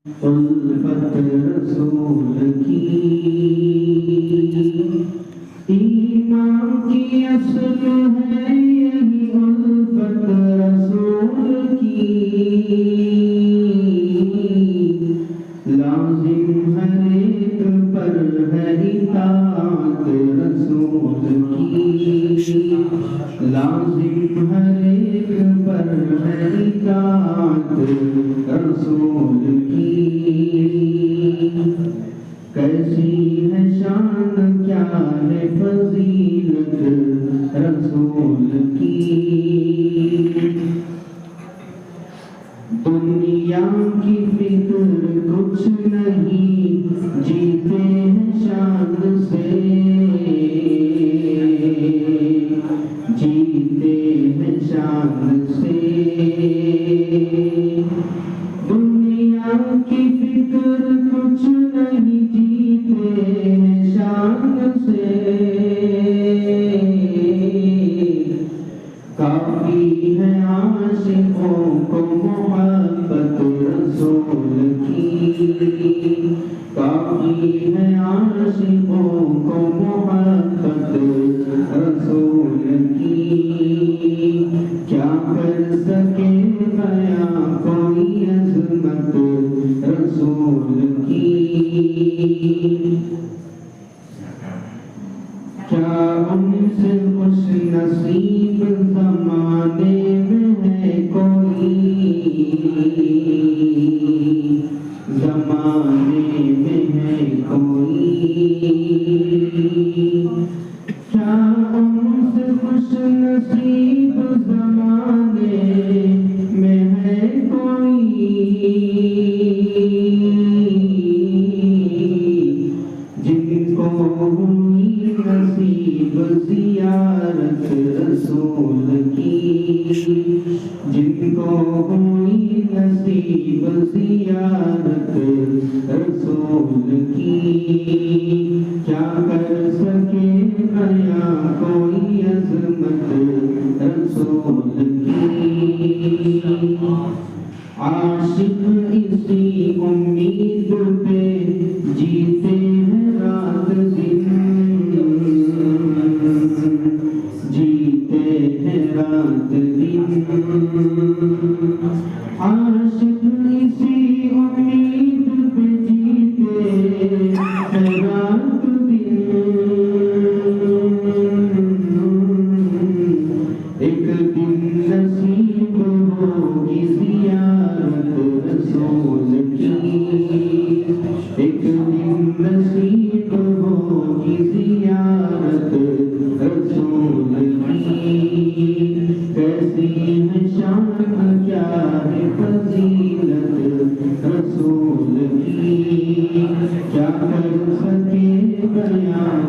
उल्फत रसूल की ईमान की असल है यही उल्फत रसूल की लाजिम हर एक पर है इताअत रसूल की लाजिम हर एक पर है इताअत रसूल की कैसी है शान क्या है फजीलत रसूल की दुनिया की फिक्र कुछ नहीं जीते हैं शान से जीते हैं शान से दुनिया की फिक्र कुछ नहीं जीते हैं शान से काफी है आशिकों को मोहब्बत रसूल की काफी है आशिकों को मोहब्बत रसूल की क्या कर सके बयां कोई अज़मत रसूल की क्या उनसे खुश नसीब ज़माने में है कोई ज़माने में है कोई क्या उनसे खुश नसीब ज़माने में है कोई जिनको हुई नसीब ज़ियारत रसूल की जिनको हुई नसीब ज़ियारत रसूल की क्या कर सके बयां कोई अज़मत रसूल की आशिक इसी उम्मीद पे जीते हैं रात दिन जीते हैं रात दिन आशिक इसी उम्मीद पे जीते हैं रात दिन एक दिन नसीब होगी ज़ियारत रसूल की एक दिन नसीब होगी ज़ियारत रसूल की कैसी है शान क्या है फजीलत रसूल की क्या कर सके बयां